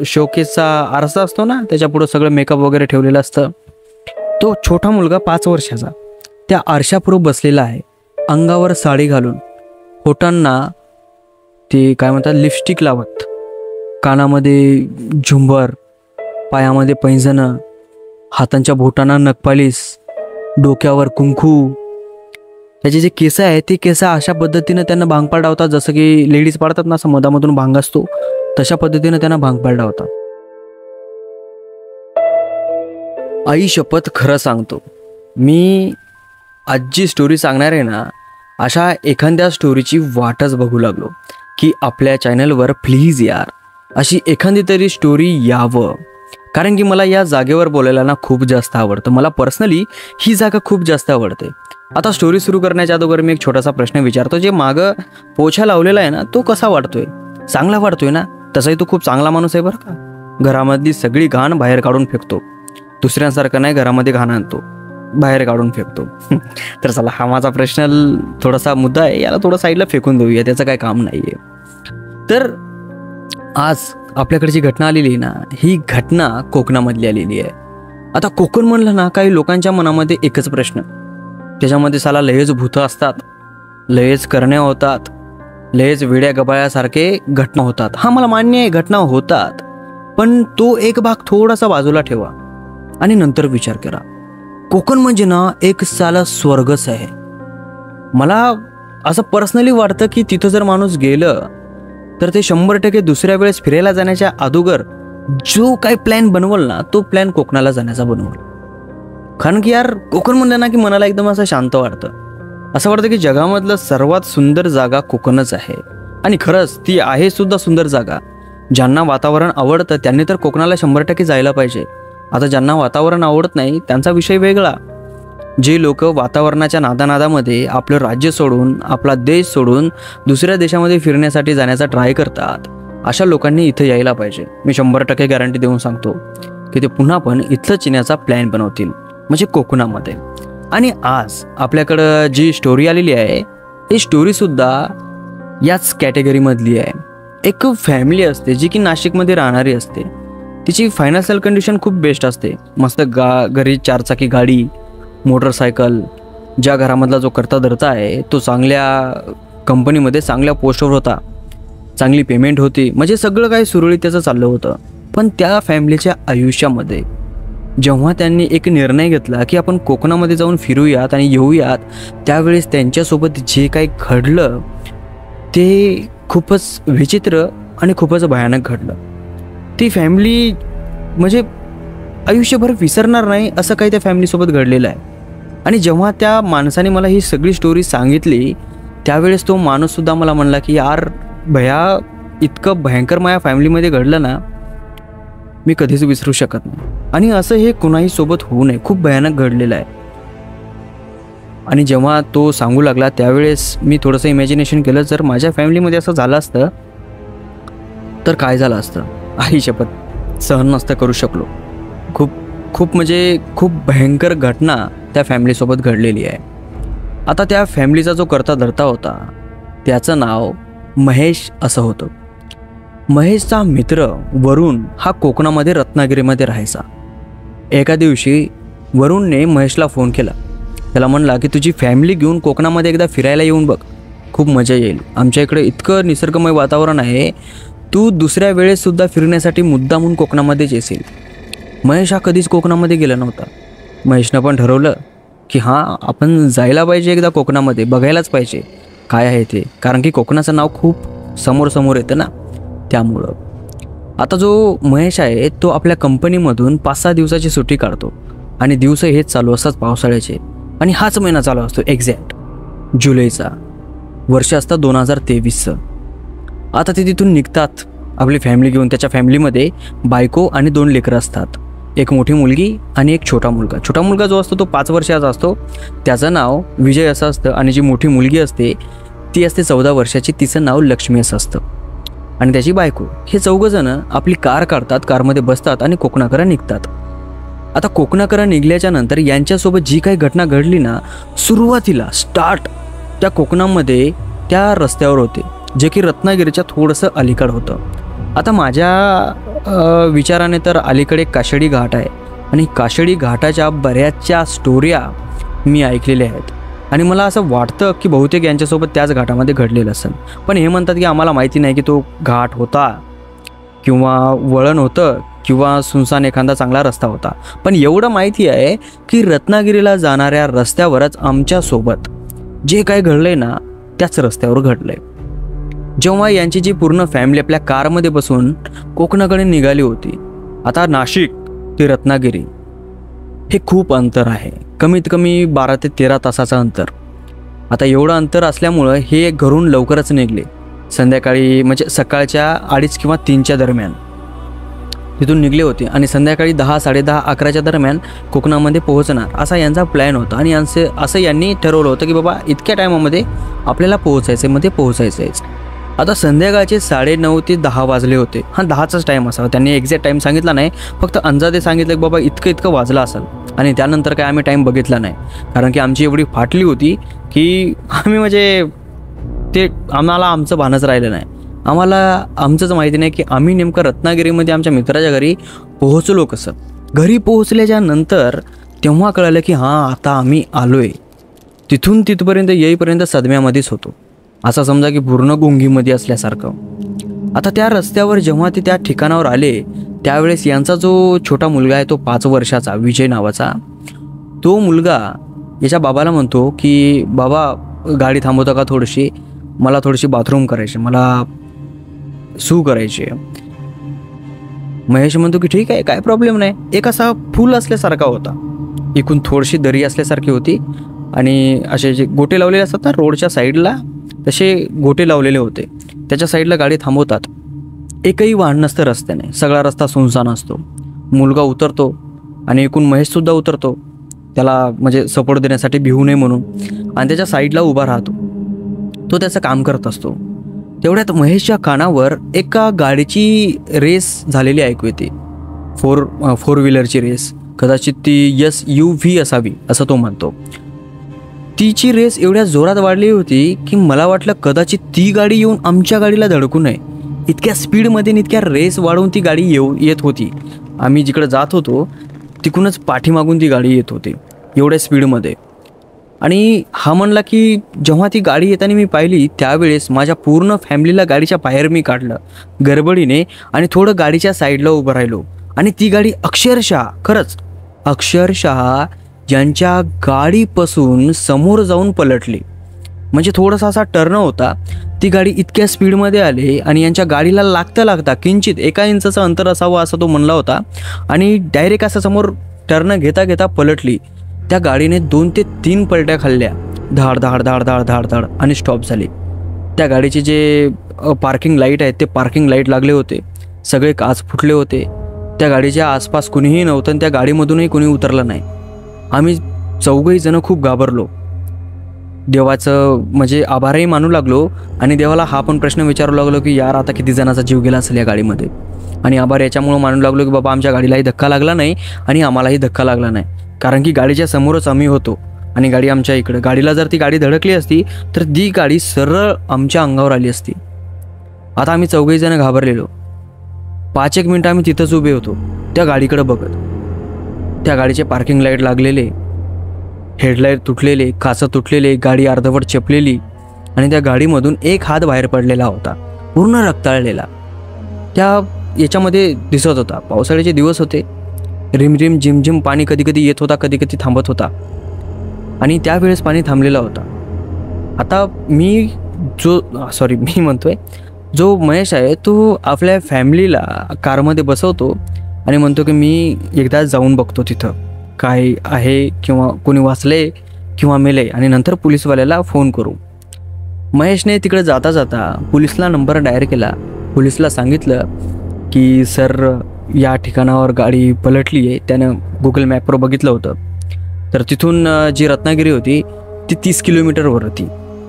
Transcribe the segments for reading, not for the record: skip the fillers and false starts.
शोकेसचा आरसा असतो ना, त्याच्या पुढं सगळं मेकअप वगैरे ठेवलेलं असतं. तो छोटा मुलगा 5 वर्षाचा त्या आरशापुढं बसलेला आहे, अंगावर साडी घालून, होटांना ते काय म्हणतात लिपस्टिक लावत, कानामध्ये झुंबर, पायामध्ये पैंजणं, हातांच्या बोटांना नखपालीस, डोक्यावर कुंकू. त्याचे जे केस आहेत ते केस अशा पद्धतीनं त्यांना भांग पाडावतात, जसं की लेडीज पाडतात ना, असं मधामधून भांग असतो तशा पद्धतीनं त्यांना भांग पाडावतात. आई शपथ खरं सांगतो, मी आज जी स्टोरी सांगणार आहे ना, अशा एखाद्या स्टोरीची वाटच बघू लागलो की आपल्या चॅनलवर प्लीज यार अशी एखादी तरी स्टोरी यावं. कारण की मला या जागेवर बोलायला ना खूप जास्त आवडतं. मला पर्सनली ही जागा खूप जास्त आवडते. आता स्टोरी सुरू करण्याच्या अगोदर मी एक छोटासा प्रश्न विचारतो. जे मागं पोछा लावलेला आहे ना, तो कसा वाटतोय? चांगला वाटतोय ना? तसाही तो खूप चांगला माणूस आहे बरं का. घरामधली सगळी घाण बाहेर काढून फेकतो. दुसऱ्यांसारखं नाही घरामध्ये घाण आणतो, बाहेर काढून फेकतो. तर चला, हा माझा प्रश्न थोडासा मुद्दा आहे, याला थोडं साईडला फेकून देऊया, त्याचं काय काम नाही आहे. तर आज आपल्याकडे जी घटना आलेली आहे ना, ही घटना कोकणामधली आलेली आहे. आता कोकण म्हणलं ना, काही लोकांच्या मनामध्ये एकच प्रश्न, त्याच्यामध्ये साला लयच भूतं असतात, लयच करण्या होतात, लयच वेड्या गबाळ्यासारखे घटना होतात. हा मला मान्य आहे, घटना होतात, पण तो एक भाग थोडासा बाजूला ठेवा आणि नंतर विचार करा. कोकण म्हणजे ना एक साला स्वर्गच आहे. मला असं पर्सनली वाटतं की तिथं जर माणूस गेलं तर ते 100% दुसऱ्या वेळेस फिरायला जाण्याच्या अगोदर जो काही प्लॅन बनवल ना, तो प्लॅन कोकणाला जाण्याचा बनवल. कारण की यार कोकण म्हणलं ना की मनाला एकदम असं शांत वाटतं. असं वाटतं की जगामधलं सर्वात सुंदर जागा कोकणच आहे. आणि खरंच ती आहे सुद्धा सुंदर जागा. ज्यांना वातावरण आवडतं त्यांनी तर कोकणाला 100% जायला पाहिजे. आता ज्यांना वातावरण आवडत नाही त्यांचा विषय वेगळा. जे लोक वातावरणाच्या नादानादामध्ये आपलं राज्य सोडून, आपला देश सोडून दुसऱ्या देशामध्ये फिरण्यासाठी जाण्याचा ट्राय करतात, अशा लोकांनी इथं यायला पाहिजे. मी 100% गॅरंटी देऊन सांगतो की ते पुन्हा पण इथलंच येण्याचा प्लॅन बनवतील, म्हणजे कोकणामध्ये. आणि आज आपल्याकडं जी स्टोरी आलेली आहे, ही स्टोरीसुद्धा याच कॅटेगरीमधली आहे. एक फॅमिली असते जी की नाशिकमध्ये राहणारी असते. तिची फायनान्शियल कंडिशन खूप बेस्ट असते. मस्त घरी 4 चाकी गाडी, मोटरसायकल. ज्या घरामधला जो करता धरता आहे तो चांगल्या कंपनीमध्ये चांगल्या पोस्टवर होता, चांगली पेमेंट होती, म्हणजे सगळं काही सुरळीत त्याचं चाललं होतं. पण त्या फॅमिलीच्या आयुष्यामध्ये जेव्हा त्यांनी एक निर्णय घेतला की आपण कोकणामध्ये जाऊन फिरूयात आणि येऊयात, त्यावेळेस त्यांच्यासोबत जे काही घडलं ते खूपच विचित्र आणि खूपच भयानक घडलं. ती फॅमिली म्हणजे आयुष्यभर विसरणार नाही असं काही त्या फॅमिलीसोबत घडलेलं आहे. आणि जेव्हा त्या माणसाने मला ही सगळी स्टोरी सांगितली, त्यावेळेस तो माणूससुद्धा मला म्हणला की यार भया, इतकं भयंकर माझ्या फॅमिलीमध्ये घडलं ना, मी कधीच विसरू शकत नाही. आणि असं हे कुणाही सोबत होऊ नये, खूप भयानक घडलेलं आहे. आणि जेव्हा तो सांगू लागला त्यावेळेस मी थोडंसं इमॅजिनेशन केलं, जर माझ्या फॅमिलीमध्ये असं झालं असतं तर काय झालं असतं. आई शपथ सहन नसतं करू शकलो. खूप म्हणजे खूप भयंकर घटना त्या फॅमिलीसोबत घडलेली आहे. आता त्या फॅमिलीचा जो करता धरता होता त्याचं नाव महेश असं होतं. महेशचा मित्र वरुण हा कोकणामध्ये रत्नागिरीमध्ये राहायचा. एका दिवशी वरुणने महेशला फोन केला. त्याला म्हणला की तुझी फॅमिली घेऊन कोकणामध्ये एकदा फिरायला येऊन बघ, खूप मजा येईल. आमच्या इकडे इतकं निसर्गमय वातावरण आहे, तू दुसऱ्या वेळेससुद्धा फिरण्यासाठी मुद्दामून कोकणामध्येच येशील. महेश हा कधीच कोकणामध्ये गेला नव्हता. महेशनं पण ठरवलं की हां, आपण जायला पाहिजे एकदा कोकणामध्ये, बघायलाच पाहिजे काय आहे ते. कारण की कोकणाचं नाव खूप समोर येतं ना, त्यामुळं. आता जो महेश आहे तो आपल्या कंपनीमधून 5-6 दिवसाची सुट्टी काढतो. आणि दिवस हेच चालू असतात पावसाळ्याचे. आणि हाच महिना चालू असतो एक्झॅक्ट जुलैचा. वर्ष असतं 2023चं. आता ते तिथून निघतात आपली फॅमिली घेऊन. त्याच्या फॅमिलीमध्ये बायको आणि 2 लेकरं असतात. एक मोठी मुलगी आणि एक छोटा मुलगा. छोटा मुलगा जो असतो तो 5 वर्षाचा असतो, त्याचं नाव विजय असं असतं. आणि जी मोठी मुलगी असते ती असते 14 वर्षाची, तिचं नाव लक्ष्मी असं असतं. आणि त्याची बायको. हे 4 जणं आपली कार काढतात, कारमध्ये बसतात आणि कोकणाकडे निघतात. आता कोकणाकडे निघाल्याच्या नंतर यांच्यासोबत जी काही घटना घडली ना, सुरुवातीला स्टार्ट त्या कोकणामध्ये त्या रस्त्यावर होते, जे की रत्नागिरीच्या थोडंसं अलीकड होतं. आता माझ्या विचाराने तर अलीकडे काशेडी घाट आहे आणि काशेडी घाटाच्या बऱ्याचशा स्टोऱ्या मी ऐकलेल्या आहेत आणि मला असं वाटतं की बहुतेक यांच्यासोबत त्याच घाटामध्ये घडलेलं असेल. पण हे म्हणतात की आम्हाला माहिती नाही की तो घाट होता किंवा वळण होतं किंवा सुनसान एखादा चांगला रस्ता होता. पण एवढं माहिती आहे की रत्नागिरीला जाणाऱ्या रस्त्यावरच आमच्यासोबत जे काय घडलंय ना त्याच रस्त्यावर घडलंय. जेव्हा यांची जी पूर्ण फॅमिली आपल्या कारमध्ये बसून कोकणाकडे निघाली होती. आता नाशिक ते रत्नागिरी हे खूप अंतर आहे, कमीत कमी 12 ते 13 तासाचं अंतर. आता एवढं अंतर असल्यामुळं हे घरून लवकरच निघले. संध्याकाळी म्हणजे सकाळच्या 2:30 किंवा 3च्या दरम्यान तिथून निघले होते आणि संध्याकाळी 10, 10:30, 11च्या दरम्यान कोकणामध्ये पोहोचणार असा यांचा प्लॅन होता. आणि असं यांनी ठरवलं होतं की बाबा इतक्या टायमामध्ये आपल्याला पोहोचायचं आहे. आता संध्याकाळचे 9:30 ते 10 वाजले होते. 10चाच टाईम असावा, त्यांनी एक्झॅक्ट टाईम सांगितला नाही, फक्त अंदाजे सांगितलं की बाबा इतकं वाजलं असेल. आणि त्यानंतर काय आम्ही टाईम बघितला नाही, कारण की आमची एवढी फाटली होती की आम्ही म्हणजे ते आम्हाला आमचं भानच राहिलं नाही. आम्हाला आमचंच माहिती नाही की आम्ही नेमकं रत्नागिरीमध्ये आमच्या मित्राच्या घरी पोहोचलो कसं. घरी पोहोचल्याच्या नंतर तेव्हा कळलं की आता आम्ही आलो आहे. तिथून तिथपर्यंत येईपर्यंत सदम्यामध्येच होतो, असं समजा की पूर्ण गुंगीमध्ये असल्यासारखं. आता त्या रस्त्यावर जेव्हा ते त्या ठिकाणावर आले त्यावेळेस यांचा जो छोटा मुलगा आहे तो 5 वर्षाचा विजय नावाचा, तो मुलगा याच्या बाबाला म्हणतो की बाबा गाडी थांबवता का थोडीशी, मला थोडीशी बाथरूम करायची, मला सू करायची. महेश म्हणतो की ठीक आहे, काय प्रॉब्लेम नाही. एक असा फूल असल्यासारखा होता, इकडून थोडीशी दरी असल्यासारखी होती आणि असे जे गोटे लावलेले असतात ना रोडच्या साईडला, तसे गोटे लावलेले होते. त्याच्या साईडला गाडी थांबवतात. एकही वाहन नसतं रस्त्याने, सगळा रस्ता सुनसान असतो. मुलगा उतरतो आणि एकूण महेशसुद्धा उतरतो, त्याला म्हणजे सपोर्ट देण्यासाठी भिवू नये म्हणून, आणि त्याच्या साईडला उभा राहतो. तो त्याचं काम करत असतो. तेवढ्यात महेशच्या कानावर एका गाडीची रेस झालेली ऐकू येते, फोर व्हीलरची रेस. कदाचित ती SUV असावी असं तो म्हणतो. तिची रेस एवढ्या जोरात वाढली होती की मला वाटलं कदाचित ती गाडी येऊन आमच्या गाडीला धडकू नये. इतक्या स्पीडमध्ये इतक्या रेस वाढवून ती गाडी येत होती. आम्ही जिकडे जात होतो तिकडूनच पाठीमागून ती गाडी येत होती एवढ्या स्पीडमध्ये. आणि हा म्हणला की जेव्हा ती गाडी येताना मी पाहिली त्यावेळेस माझ्या पूर्ण फॅमिलीला गाडीच्या बाहेर मी काढलं गडबडीने आणि थोडं गाडीच्या साईडला उभं राहिलो. आणि ती गाडी अक्षरशः ज्यांच्या गाडीपासून समोर जाऊन पलटली. म्हणजे थोडासा असा टर्न होता, ती गाडी इतक्या स्पीडमध्ये आली आणि यांच्या गाडीला लागता किंचित 1 इंचाचं अंतर असावं असं तो म्हणला होता आणि डायरेक्ट असं समोर टर्न घेता पलटली. त्या गाडीने 2 ते 3 पलट्या खाल्ल्या, धाड धाड धाड धाड धाड धाड, आणि स्टॉप झाली. त्या गाडीचे जे पार्किंग लाईट आहेत ते पार्किंग लाईट लागले होते, सगळे काच फुटले होते. त्या गाडीच्या आसपास कुणीही नव्हतं आणि त्या गाडीमधूनही कुणी उतरलं नाही. आम्ही 4घही जण खूप घाबरलो. देवाचं म्हणजे आभारही मानू लागलो आणि देवाला हा पण प्रश्न विचारू लागलो की यार आता किती जणांचा जीव गेला असेल या गाडीमध्ये. आणि आभार याच्यामुळं मानू लागलो की बाबा आमच्या गाडीलाही धक्का लागला नाही आणि आम्हालाही धक्का लागला नाही, कारण की गाडीच्या समोरच आम्ही होतो आणि गाडी आमच्या इकडे. गाडीला जर ती गाडी धडकली असती तर ती गाडी सरळ आमच्या अंगावर आली असती. आता आम्ही 4घही जण घाबरलेलो. 5-1 मिनटं आम्ही तिथंच उभे होतो त्या गाडीकडे बघत. त्या गाडीचे पार्किंग लाईट लागलेले, हेडलाईट तुटलेले, काचं तुटलेले, गाडी अर्धवट चेपलेली आणि त्या गाडीमधून एक हात बाहेर पडलेला होता, पूर्ण रक्ताळलेला. त्या याच्यामध्ये दिसत होता. पावसाळ्याचे दिवस होते, रिमझिम झिमझिम पाणी कधी कधी येत होता, कधी कधी थांबत होता आणि त्यावेळेस पाणी थांबलेला होता. आता मी म्हणतोय जो महेश आहे तो आपल्या फॅमिलीला कारमध्ये बसवतो आणि म्हणतो की मी एकदा जाऊन बघतो तिथं काय आहे किंवा कोणी वाचले किंवा मेले आणि नंतर पोलीसवाल्याला फोन करू. महेशने तिकडे जाता जाता पोलिसला नंबर डायल केला. पोलिसला सांगितलं की सर या ठिकाणावर गाडी पलटली आहे. त्यानं गुगल मॅपवर बघितलं होतं तर तिथून जी रत्नागिरी होती ती 30 किलोमीटरवर होती,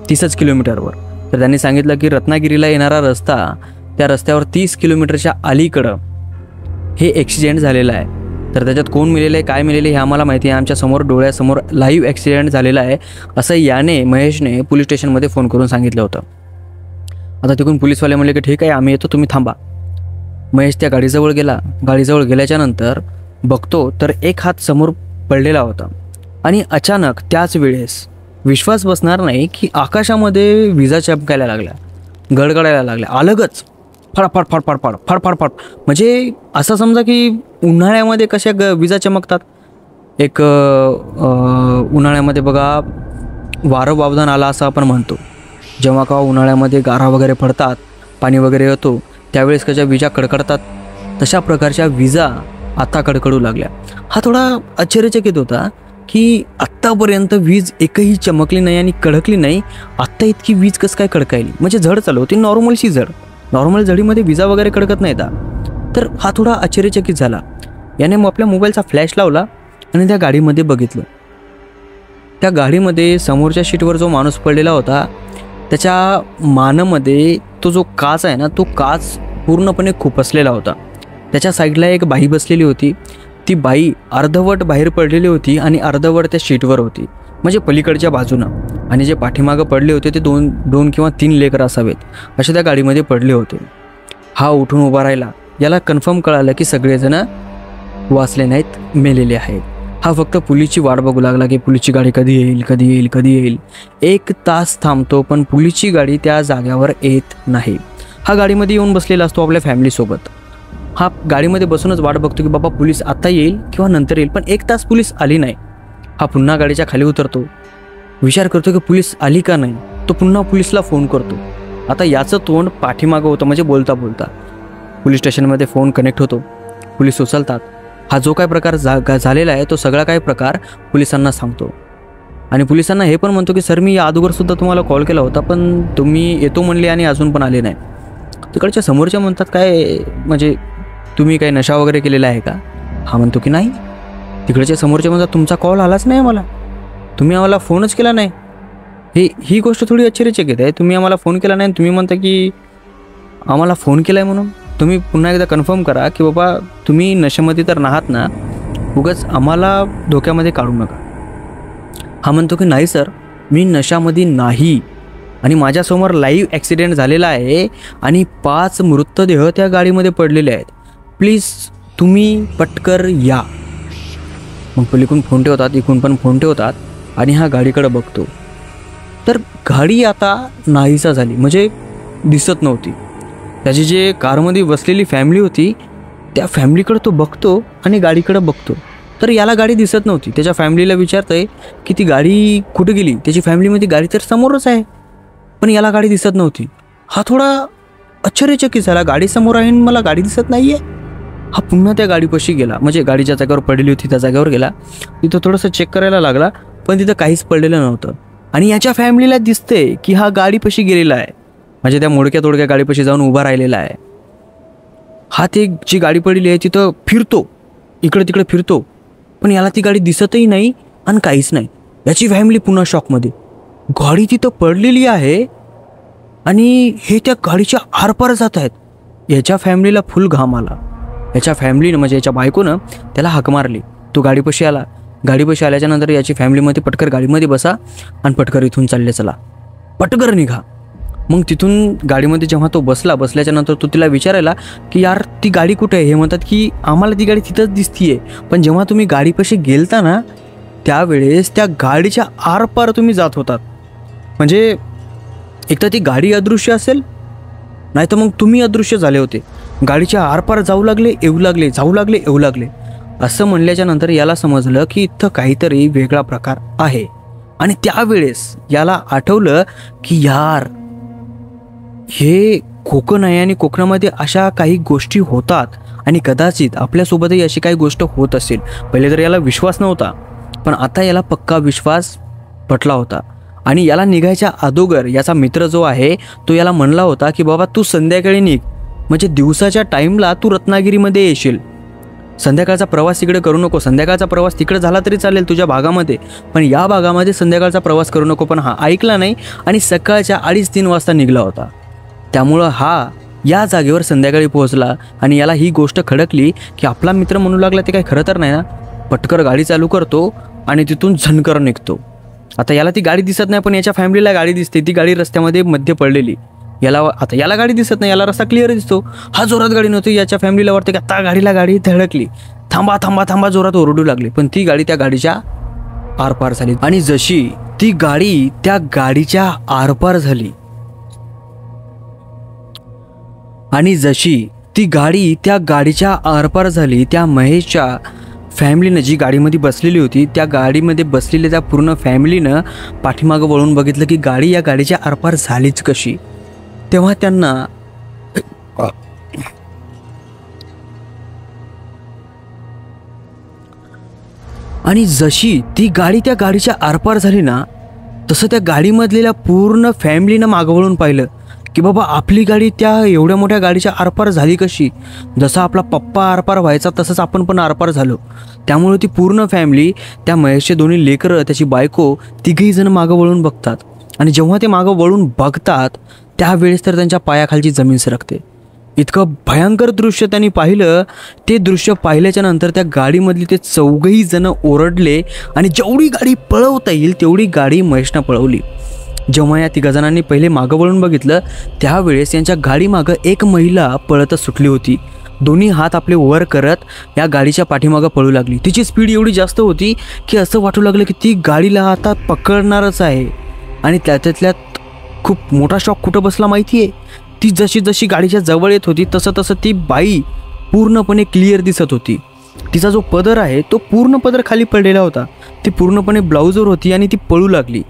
30च किलोमीटरवर. तर त्यांनी सांगितलं की रत्नागिरीला येणारा रस्ता, त्या रस्त्यावर 30 किलोमीटरच्या अलीकडं हे ॲक्सिडेंट झालेलं आहे. तर त्याच्यात कोण मिळेलं आहे काय मिळेलं हे आम्हाला माहिती आहे, आमच्यासमोर डोळ्यासमोर लाईव्ह ॲक्सिडेंट झालेला आहे असं महेशने पोलीस स्टेशनमध्ये फोन करून सांगितलं होतं. आता तिकडून पोलीसवाले म्हणले की ठीक आहे आम्ही येतो, तुम्ही थांबा. महेश त्या गाडीजवळ गेला. गाडीजवळ गेल्याच्या नंतर बघतो तर एक हात समोर पडलेला होता आणि अचानक त्याच वेळेस विश्वास बसणार नाही की आकाशामध्ये विजा चमकायला लागल्या, गडगडायला लागल्या अलगच, फडफड फडफड फड फडफड फड. म्हणजे असं समजा की उन्हाळ्यामध्ये कशा विजा चमकतात. एक उन्हाळ्यामध्ये बघा वारं वावदान आला असं आपण म्हणतो. जेव्हा का उन्हाळ्यामध्ये गारा वगैरे पडतात, पाणी वगैरे येतो, त्यावेळेस कशा विजा कडकडतात, तशा प्रकारच्या विजा आता कडकडू लागल्या. हा थोडा आश्चर्यचकित होता की आत्तापर्यंत वीज एकही चमकली नाही आणि कडकली नाही, आत्ता इतकी वीज कसं काय कडकायली. म्हणजे झड चालू होती, नॉर्मलशी झड. नॉर्मल झडीमध्ये विजा वगैरे कडकत नाही. तर हा थोडा आश्चर्यचकित झाला. याने मग आपल्या मोबाईलचा फ्लॅश लावला आणि त्या गाडीमध्ये बघितलं. त्या गाडीमध्ये समोरच्या सीटवर जो माणूस पडलेला होता त्याच्या मानेमध्ये तो जो काच आहे ना, तो काच पूर्णपणे खुपसलेला होता. त्याच्या साईडला एक बाई बसलेली होती. ती बाई अर्धवट बाहेर पडलेली होती आणि अर्धवट त्या सीटवर होती, म्हणजे पलीकडच्या बाजूनं. आणि जे पाठीमागं पडले होते ते दोन किंवा 3 लेकरं असावेत, असे त्या गाडीमध्ये पडले होते. हा उठून उभा राहिला. याला कन्फर्म कळालं की सगळेजण वाचले नाहीत, मेलेले आहेत. हा फक्त पोलिसची वाट बघू लागला की पोलिसची गाडी कधी येईल कधी येईल कधी येईल. 1 तास थांबतो पण पोलिसची गाडी त्या जाग्यावर येत नाही. हा गाडीमध्ये येऊन बसलेला असतो आपल्या फॅमिलीसोबत. हा गाडीमध्ये बसूनच वाट बघतो की बाबा पोलीस आता येईल किंवा नंतर येईल, पण 1 तास पोलीस आली नाही. हा पुन्हा गाडीच्या खाली उतरतो, विचार करतो की पोलीस आली का नाही. तो पुन्हा पोलीसला फोन करतो. आता याचं तोंड पाठीमागं होतं, म्हणजे बोलता बोलता पोलीस स्टेशनमध्ये फोन कनेक्ट होतो. पोलीस उचलतात. हा जो काय प्रकार झालेला आहे तो सगळा काय प्रकार पोलिसांना सांगतो आणि पोलिसांना हे पण म्हणतो की सर मी या अगोदरसुद्धा तुम्हाला कॉल केला होता पण तुम्ही येतो म्हणले आणि अजून पण आले नाही. तिकडच्या समोरच्या म्हणतात काय म्हणजे तुम्ही काही नशा वगैरे केलेला आहे का. हा म्हणतो की नाही. तिकडच्या समोरच्या म्हणतात तुमचा कॉल आलाच नाही आम्हाला, तुम्ही आम्हाला फोनच केला नाही. ही गोष्ट थोडी आश्चर्यचकित आहे. तुम्ही आम्हाला फोन केला नाही, तुम्ही म्हणता की आम्हाला फोन केला आहे म्हणून. तुम्ही पुन्हा एकदा कन्फर्म करा की बाबा तुम्ही नशेमध्ये तर नाहात ना, उगाच आम्हाला धोक्यामध्ये काढू नका. हा म्हणतो की नाही सर मी नशामध्ये नाही आणि माझ्यासमोर लाईव्ह ॲक्सिडेंट झालेला आहे आणि 5 मृतदेह त्या गाडीमध्ये पडलेले आहेत, प्लीज तुम्ही पटकर या. मग पलीकडून फोन ठेवतात, इकडून पण फोन ठेवतात आणि हा गाडीकडे बघतो तर गाडी आता नाहीसा झाली, म्हणजे दिसत नव्हती. त्याची जे कारमध्ये बसलेली फॅमिली होती त्या फॅमिलीकडे तो बघतो आणि गाडीकडे बघतो तर याला गाडी दिसत नव्हती. त्याच्या फॅमिलीला विचारतंय की ती गाडी कुठे गेली. त्याची फॅमिलीमध्ये गाडी तर समोरच आहे पण याला गाडी दिसत नव्हती. हा थोडा आश्चर्यचकित झाला, गाडी समोर आहे मला गाडी दिसत नाही आहे. हा पुन्हा त्या गाडीपाशी गेला, म्हणजे गाडी ज्या जागेवर पडलेली होती त्या जागेवर गेला. तिथं थोडंसं चेक करायला लागला पण तिथं काहीच पडलेलं नव्हतं. आणि याच्या फॅमिलीला दिसते की हा गाडीपाशी गेलेला आहे, म्हणजे त्या मोडक्या तोडक्या गाडीपाशी जाऊन उभा राहिलेला आहे. हा ते जी गाडी पडलेली आहे तिथं फिरतो, इकडे तिकडे फिरतो पण याला ती गाडी दिसतही नाही आणि काहीच नाही. याची फॅमिली पुन्हा शॉकमध्ये. गाडी तिथं पडलेली आहे आणि हे त्या गाडीच्या आरपार जात आहेत. याच्या फॅमिलीला फुल घाम आला. याच्या फॅमिलीनं म्हणजे याच्या बायकोनं त्याला हाक मारली. तो गाडीपाशी आला. गाडीपाशी आल्याच्यानंतर याची फॅमिलीमध्ये पटकर गाडीमध्ये बसा आणि पटकर इथून चालले चला, पटकर निघा. मग तिथून गाडीमध्ये जेव्हा तो बसल्याच्यानंतर तो तिला विचारायला की यार ती गाडी कुठे आहे. हे म्हणतात की आम्हाला ती गाडी तिथंच दिसतीये पण जेव्हा तुम्ही गाडीपाशी गेलता ना त्यावेळेस त्या गाडीच्या आरपार तुम्ही जात होतात, म्हणजे एक तर ती गाडी अदृश्य असेल नाही तर मग तुम्ही अदृश्य झाले होते. गाडीच्या आरपार जाऊ लागले येऊ लागले जाऊ लागले येऊ लागले. असं म्हणल्याच्या नंतर याला समजलं की इथं काहीतरी वेगळा प्रकार आहे. आणि त्यावेळेस याला आठवलं की यार हे कोकण आहे आणि कोकणामध्ये अशा काही गोष्टी होतात आणि कदाचित आपल्यासोबतही अशी काही गोष्ट होत असेल. पहिले तर याला विश्वास नव्हता पण आता याला पक्का विश्वास पटला होता. आणि याला निघायच्या अगोदर याचा मित्र जो आहे तो याला म्हणला होता की बाबा तू संध्याकाळी निघ, म्हणजे दिवसाच्या टाईमला तू रत्नागिरीमध्ये येशील. संध्याकाळचा प्रवास इकडे करू नको. संध्याकाळचा प्रवास तिकडे झाला तरी चालेल तुझ्या भागामध्ये, पण या भागामध्ये संध्याकाळचा प्रवास करू नको. पण हा ऐकला नाही आणि सकाळच्या 2:30-3 वाजता निघाला होता. त्यामुळं हा या जागेवर संध्याकाळी पोहोचला आणि याला ही गोष्ट खडकली की आपला मित्र म्हणू लागला ते काही खरं तर नाही ना. पटकर गाडी चालू करतो आणि तिथून झणकर निघतो. आता याला ती गाडी दिसत नाही पण याच्या फॅमिलीला गाडी दिसते. ती गाडी रस्त्यामध्ये मध्ये पडलेली. आता याला गाडी दिसत नाही, याला रस्ता क्लिअर दिसतो, हा जोरात गाडी नव्हती. याच्या फॅमिलीला वाटतं की आता गाडी धडकली, थांबा थांबा थांबा जोरात ओरडू लागली. पण ती गाडी त्या गाडीच्या आरपार झाली. आणि जशी ती गाडी त्या गाडीच्या आरपार झाली त्या महेशच्या फॅमिलीनं, जी गाडीमध्ये बसलेली होती, त्या गाडीमध्ये बसलेल्या त्या पूर्ण फॅमिलीनं पाठीमागं वळून बघितलं की गाडी या गाडीच्या आरपार झालीच कशी. तेव्हा त्यांना आणि जशी ती गाडी त्या गाडीच्या आरपार झाली ना, तसं त्या गाडीमधलेल्या पूर्ण फॅमिलीनं मागं वळून पाहिलं की बाबा आपली गाडी त्या एवढ्या मोठ्या गाडीच्या आरपार झाली कशी. जसा आपला पप्पा आरपार व्हायचा तसंच आपण पण आरपार झालो. त्यामुळे ती पूर्ण फॅमिली, त्या महेशचे दोन्ही लेकरं, त्याची बायको, तिघही जण मागं वळून बघतात. आणि जेव्हा ते मागं वळून बघतात त्यावेळेस तर त्यांच्या पायाखालची जमीन सरकते. इतकं भयंकर दृश्य त्यांनी पाहिलं. ते दृश्य पाहिल्याच्या नंतर त्या गाडीमधली ते चौघही जण ओरडले आणि जेवढी गाडी पळवता येईल तेवढी गाडी महेशनं पळवली. जेव्हा या तिघा जणांनी पहिले मागं वळून बघितलं त्यावेळेस यांच्या गाडीमागं एक महिला पळतच सुटली होती. दोन्ही हात आपले वर करत या गाडीच्या पाठीमागं पळू लागली. तिची स्पीड एवढी जास्त होती की असं वाटू लागलं की ती गाडीला आता पकडणारच आहे. आणि त्याच्यातल्यात खूप मोठा शॉक कुठं बसला माहिती आहे, ती जशी जशी गाडीच्या जवळ येत होती तसं तसं ती बाई पूर्णपणे क्लिअर दिसत होती. तिचा जो पदर आहे तो पूर्ण पदर खाली पडलेला होता. ती पूर्णपणे ब्लाऊजवर होती आणि ती पळू लागली.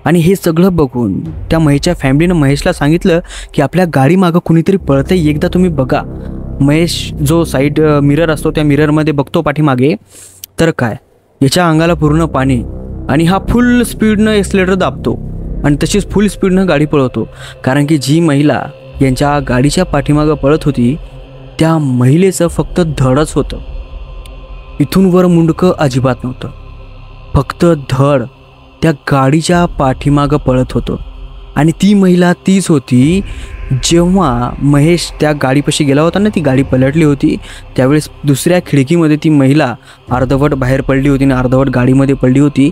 आणि हे सगळं बघून त्या महेशच्या फॅमिलीनं महेशला सांगितलं की आपल्या गाडीमागं कुणीतरी पळतंय, एकदा तुम्ही बघा. महेश जो साईड मिरर असतो त्या मिररमध्ये बघतो पाठीमागे, तर काय याच्या अंगाला पूर्ण पाणी. आणि हा फुल स्पीडनं एक्सलेटर दाबतो आणि तशीच फुल स्पीडनं गाडी पळवतो. कारण की जी महिला यांच्या गाडीच्या पाठीमागं पळत होती त्या महिलेचं फक्त धडच होतं, इथून वर मुंडकं अजिबात नव्हतं, फक्त धड त्या गाडीच्या पाठीमागं पळत होतं. आणि ती महिला तीच होती जेव्हा महेश त्या गाडीपाशी गेला होता ना, ती गाडी पलटली होती त्यावेळेस दुसऱ्या खिडकीमध्ये ती महिला अर्धवट बाहेर पडली होती आणि अर्धवट गाडीमध्ये पडली होती.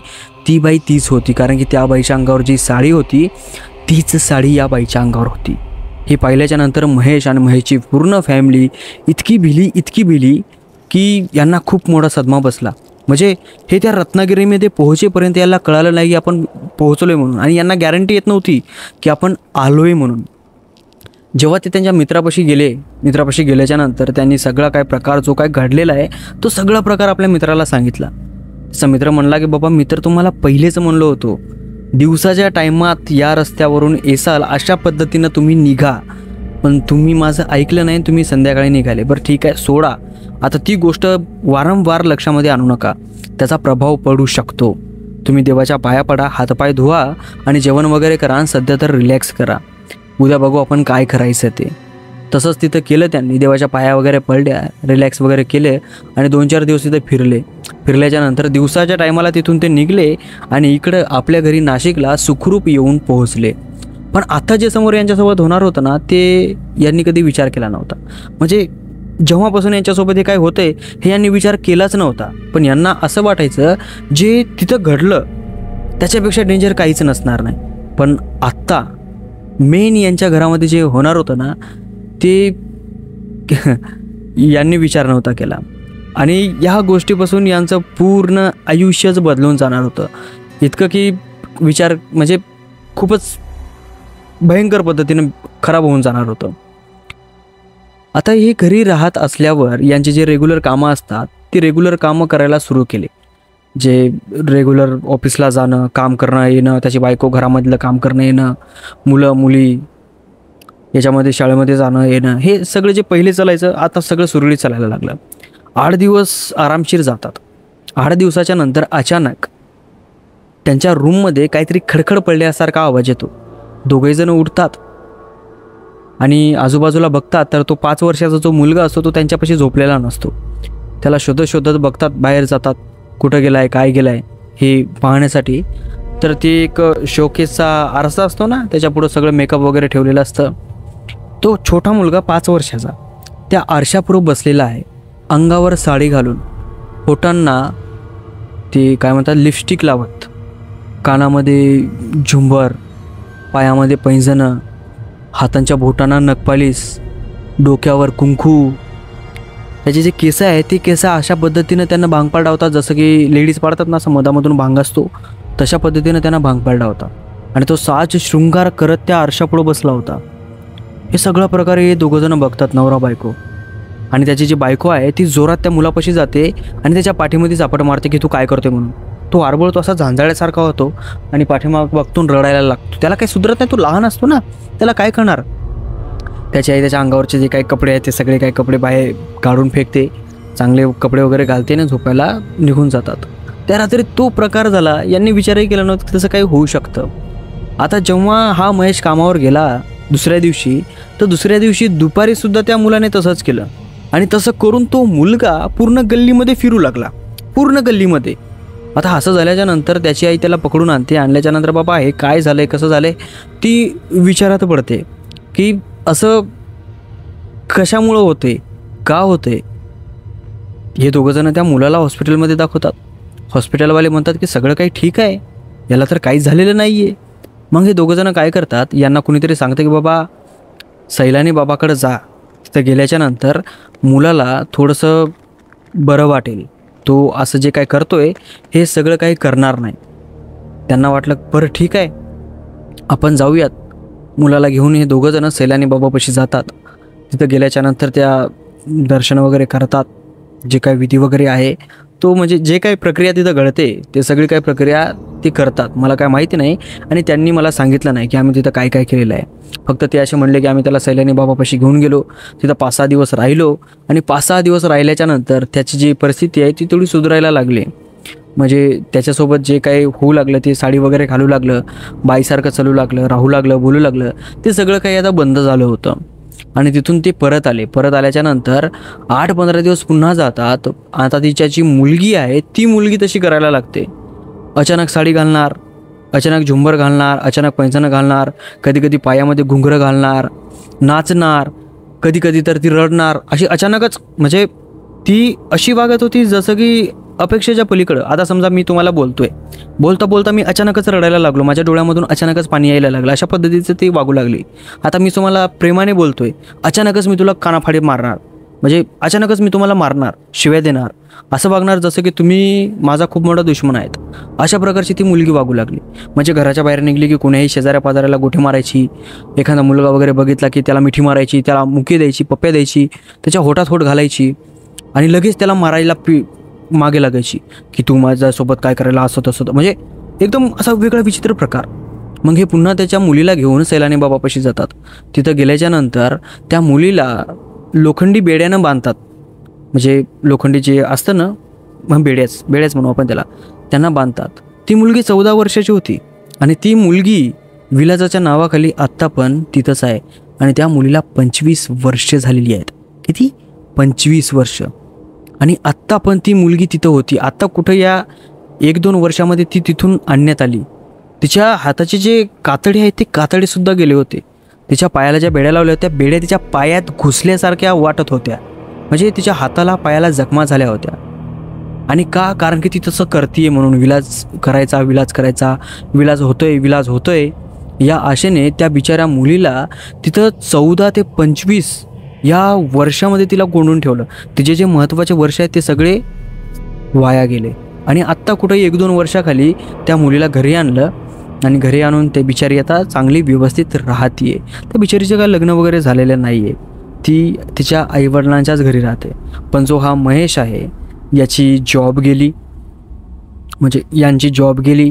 ती बाई तीच होती, कारण की त्या बाईच्या अंगावर जी साडी होती तीच साडी या बाईच्या अंगावर होती. हे पाहिल्याच्या नंतर महेश आणि महेशची पूर्ण फॅमिली इतकी भिली की यांना खूप मोठा सदमा बसला. म्हणजे हे त्या रत्नागिरीमध्ये पोहोचेपर्यंत याला कळालं नाही की आपण पोहोचलोय म्हणून, आणि यांना गॅरंटी येत नव्हती की आपण आलोय म्हणून. जेव्हा ते त्यांच्या मित्रापाशी गेल्याच्या नंतर त्यांनी सगळा काय प्रकार जो काय घडलेला आहे तो सगळा प्रकार आपल्या मित्राला सांगितला. त्याचा मित्र म्हणला की बाबा मी तर तुम्हाला पहिलेच म्हणलो होतो, दिवसाच्या टायमात या रस्त्यावरून येसाल अशा पद्धतीनं तुम्ही निघा, पण तुम्ही माझं ऐकलं नाही, तुम्ही संध्याकाळी निघाले. बरं ठीक आहे सोडा, आता ती गोष्ट वारंवार लक्षामध्ये आणू नका, त्याचा प्रभाव पडू शकतो. तुम्ही देवाच्या पाया पडा, हातपाय धुवा आणि जेवण वगैरे करा आणि सध्या तर रिलॅक्स करा, उद्या बघू आपण काय करायचं ते. तसंच तिथं केलं त्यांनी, देवाच्या पाया वगैरे पडल्या, रिलॅक्स वगैरे केले आणि 2-4 दिवस तिथं फिरल्याच्या नंतर दिवसाच्या टायमाला तिथून ते निघले आणि इकडं आपल्या घरी नाशिकला सुखरूप येऊन पोहोचले. पण आता जे समोर यांच्यासोबत होणार होतं ना ते यांनी कधी विचार केला नव्हता. म्हणजे जेव्हापासून यांच्यासोबत हे काय होतंय हे यांनी विचार केलाच नव्हता. पण यांना असं वाटायचं जे तिथं घडलं त्याच्यापेक्षा डेंजर काहीच नसणार नाही. पण आत्ता मेन यांच्या घरामध्ये जे होणार होतं ना ते यांनी विचार नव्हता केला आणि ह्या गोष्टीपासून यांचं पूर्ण आयुष्यच बदलून जाणार होतं. इतकं की विचार म्हणजे खूपच भयंकर पद्धतीनं खराब होऊन जाणार होतं. आता हे घरी राहत असल्यावर यांचे जे रेग्युलर कामं असतात ती रेग्युलर कामं करायला सुरू केले. जे रेग्युलर ऑफिसला जाणं, काम करणं येणं, त्याची बायको घरामधलं काम करणं येणं, मुलं मुली याच्यामध्ये शाळेमध्ये जाणं येणं, हे सगळं जे पहिले चालायचं आता सगळं सुरळीत चालायला लागलं. 8 दिवस आरामशीर जातात. 8 दिवसाच्या नंतर अचानक त्यांच्या रूममध्ये काहीतरी खडखड पडल्यासारखा आवाज येतो. दोघेजण उठतात आणि आजूबाजूला बघतात तर तो 5 वर्षाचा जो मुलगा असतो तो त्यांच्यापाशी झोपलेला नसतो. त्याला शोधत बघतात, बाहेर जातात, कुठं गेलाय काय गेलाय हे पाहण्यासाठी. तर ते एक शोकेसचा आरसा असतो ना, त्याच्या पुढं सगळं मेकअप वगैरे ठेवलेलं असतं. तो छोटा मुलगा 5 वर्षाचा त्या आरशापुढं बसलेला आहे, अंगावर साडी घालून, होटांना ते काय म्हणतात लिपस्टिक लावत, कानामध्ये झुंबर, पायामध्ये पैंजणं हातांच्या बोटांना नखपालीस, डोक्यावर कुंकू. त्याचे जे केस आहे ते केस अशा पद्धतीनं त्यांना भांग पाडला होता, जसं की लेडीज पाडतात ना, असं मधामधून भांग असतो तशा पद्धतीनं त्यांना भांग पाडला होता. आणि तो साज शृंगार करत त्या आरशापुढे बसला होता. हे सगळं प्रकारे हे दोघंजणं बघतात, नवरा बायको. आणि त्याची जी बायको आहे ती जोरात त्या मुलापाशी जाते आणि त्याच्या पाठीमध्ये चापट मारते की तू काय करतोय म्हणून. तो आरबळतो, असा झांजाळ्यासारखा होतो आणि पाठीमाग बघतून रडायला लागतो. त्याला काही सुधरत नाही, तो लहान असतो ना, त्याला काय करणार. त्याची आई त्याच्या अंगावरचे जे काही कपडे आहेत ते सगळे काही कपडे बाहेर काढून फेकते, चांगले कपडे वगैरे घालते आणि झोपायला निघून जातात. त्या रात्री तो प्रकार झाला. यांनी विचारही केला नव्हता की तसं काही होऊ शकतं. आता जेव्हा हा महेश कामावर गेला दुसऱ्या दिवशी, तर दुसऱ्या दिवशी दुपारीसुद्धा त्या मुलाने तसंच केलं. आणि तसं करून तो मुलगा पूर्ण गल्लीमध्ये फिरू लागला, पूर्ण गल्लीमध्ये. आता असं झाल्याच्या नंतर त्याची आई त्याला पकडून आणते. आणल्याच्या नंतर बाबा हे काय झालं आहे, कसं झालं आहे, ती विचारात पडते की असं कशामुळं होते, का होते. हे दोघंजणं त्या मुलाला हॉस्पिटलमध्ये दाखवतात. हॉस्पिटलवाले म्हणतात की सगळं काही ठीक आहे, याला तर काहीच झालेलं नाही आहे. मग हे दोघंजणं काय करतात, यांना कुणीतरी सांगतं की बाबा सैलानी बाबाकडे जा. तिथं गेल्याच्या नंतर मुलाला थोडंसं बरं वाटेल, तो असं जे काय करतोय हे सगळं काही करणार नाही. त्यांना वाटलं बरं ठीक आहे आपण जाऊयात. मुलाला घेऊन हे दोघंजणं सैलानी बाबापाशी जातात. तिथं गेल्याच्या नंतर त्या दर्शन वगैरे करतात. जे काय विधी वगैरे आहे तो, म्हणजे जे काही प्रक्रिया तिथं घडते ते सगळी काही प्रक्रिया ते करतात. मला काय माहिती नाही आणि त्यांनी मला सांगितलं नाही की आम्ही तिथं काय काय केलेलं आहे. फक्त ते असे म्हणले की आम्ही त्याला सैलानी बाबापाशी घेऊन गेलो, तिथं 5-6 दिवस राहिलो आणि 5-6 दिवस राहिल्याच्या नंतर त्याची जी परिस्थिती आहे ती थोडी सुधारायला लागली. म्हणजे त्याच्यासोबत जे काही होऊ लागलं, ते साडी वगैरे घालू लागलं, बाईसारखं चालू लागलं, राहू लागलं, बोलू लागलं, ते सगळं काही आता बंद झालं होतं. आणि तिथून ते परत आले. परत आल्याच्या नंतर 8-15 दिवस पुन्हा जातात. आता तिच्या जी मुलगी आहे ती मुलगी तशी करायला लागते. अचानक साडी घालणार, अचानक झुंबर घालणार, अचानक पैंजणं घालणार, कधी कधी पायामध्ये घुंगरं घालणार, नाचणार, कधी कधी तर ती रडणार. अशी अचानकच, म्हणजे ती अशी वागत होती जसं की अपेक्षेच्या पलीकडं. आता समजा मी तुम्हाला बोलतोय, बोलता बोलता मी अचानकच रडायला लागलो, माझ्या डोळ्यामधून अचानकच पाणी यायला लागलं, अशा पद्धतीचं ती वागू लागली. आता मी तुम्हाला प्रेमाने बोलतोय, अचानकच मी तुला कानाफाडी मारणार, म्हणजे अचानकच मी तुम्हाला मारणार, शिव्या देणार, असं वागणार जसं की तुम्ही माझा खूप मोठा दुश्मन आहेत. अशा प्रकारची ती मुलगी वागू लागली. म्हणजे घराच्या बाहेर निघली की कोणाही शेजाऱ्या पाजाऱ्याला गोठी मारायची, एखादा मुलगा वगैरे बघितला की त्याला मिठी मारायची, त्याला मुकी द्यायची, पप्प्या द्यायची, त्याच्या होटात होट घालायची आणि लगेच त्याला मारायला मागे लागायची की तू माझ्यासोबत काय करायला असं तसं. म्हणजे एकदम असा वेगळा विचित्र प्रकार. मग हे पुन्हा त्याच्या मुलीला घेऊन सैलानी बाबापाशी जातात. तिथं गेल्याच्या नंतर त्या मुलीला लोखंडी बेड्यानं बांधतात. म्हणजे लोखंडी जे असतं ना, मग बेड्याच म्हणू आपण त्याला, त्यांना बांधतात. ती मुलगी 14 वर्षाची होती आणि ती मुलगी विलाजाच्या नावाखाली आत्ता पण तिथंच आहे. आणि त्या मुलीला 25 वर्ष झालेली आहेत. किती? 25 वर्ष. आणि आत्ता पण ती मुलगी तिथं होती. आत्ता कुठं या 1-2 वर्षामध्ये ती तिथून आणण्यात आली. तिच्या हाताचे जे कातडे आहेत ते कातडेसुद्धा गेले होते. तिच्या पायाला ज्या बेड्या लावल्या होत्या, बेड्या तिच्या पायात घुसल्यासारख्या वाटत होत्या. म्हणजे तिच्या हाताला पायाला जखमा झाल्या होत्या. आणि का? कारण की ती तसं करतीये म्हणून. विलाज करायचा, विलाज होतोय या आशेने त्या बिचाऱ्या मुलीला तिथं 14 ते 25 या वर्षामध्ये तिला कोंडून ठेवलं. तिचे जे महत्त्वाचे वर्ष आहेत ते सगळे वाया गेले. आणि आत्ता कुठं 1-2 वर्षाखाली त्या मुलीला घरी आणलं आणि घरी आणून ते बिचारी आता चांगली व्यवस्थित राहतीये. त्या बिचारीचं काय लग्न वगैरे झालेलं नाही आहे. ती तिच्या आईवडिलांच्याच घरी राहते. पण जो हा महेश आहे याची जॉब गेली, म्हणजे यांची जॉब गेली.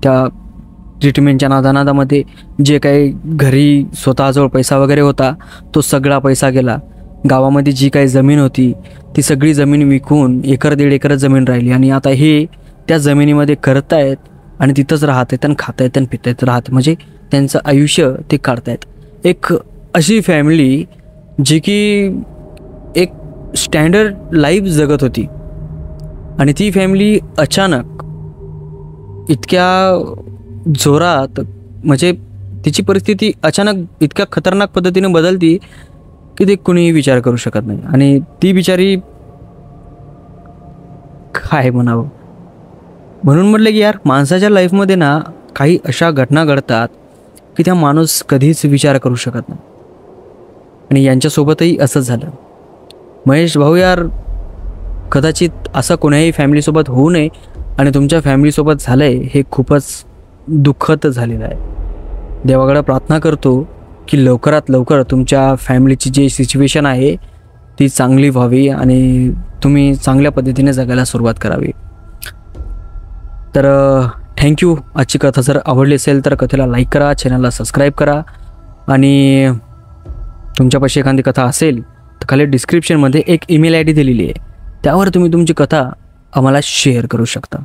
त्या ट्रीटमेंटच्या नादामध्ये जे काही घरी स्वतःजवळ पैसा वगैरे होता तो सगळा पैसा गेला. गावामध्ये जी काही जमीन होती ती सगळी जमीन विकून 1-1.5 एकर जमीन राहिली. आणि आता हे त्या जमिनीमध्ये करतायत आणि तिथंच राहतात आणि खातायत आणि पितायत राहत, म्हणजे त्यांचं आयुष्य ते काढतायत. एक अशी फॅमिली जी की एक स्टँडर्ड लाईफ जगत होती आणि ती फॅमिली अचानक इतक्या जोरात, म्हणजे तिची परिस्थिती अचानक इतक्या खतरनाक पद्धतीने बदलती की ते कुणीही विचार करू शकत नाही. आणि ती बिचारी काय म्हणावं. म्हणून म्हटलं की यार, माणसाच्या लाईफमध्ये ना काही अशा घटना घडतात की त्या माणूस कधीच विचार करू शकत नाही. आणि यांच्यासोबतही असंच झालं. महेश भाऊ यार, कदाचित असं कोण्याही फॅमिलीसोबत होऊ नये आणि तुमच्या फॅमिलीसोबत झालं आहे हे खूपच दुःखद झालेलं आहे. देवाकडे प्रार्थना करतो की लवकरात लवकर तुमच्या फॅमिलीची जी सिच्युएशन आहे ती चांगली व्हावी आणि तुम्ही चांगल्या पद्धतीने जगायला सुरुवात करावी. तर थँक्यू. आजची कथा जर आवडली असेल तर कथेला लाईक करा, चॅनलला सबस्क्राईब करा आणि तुमच्यापाशी एखादी कथा असेल तर खाली डिस्क्रिप्शनमध्ये एक ईमेल ID दिलेली आहे, त्यावर तुम्ही तुमची कथा आम्हाला शेअर करू शकता.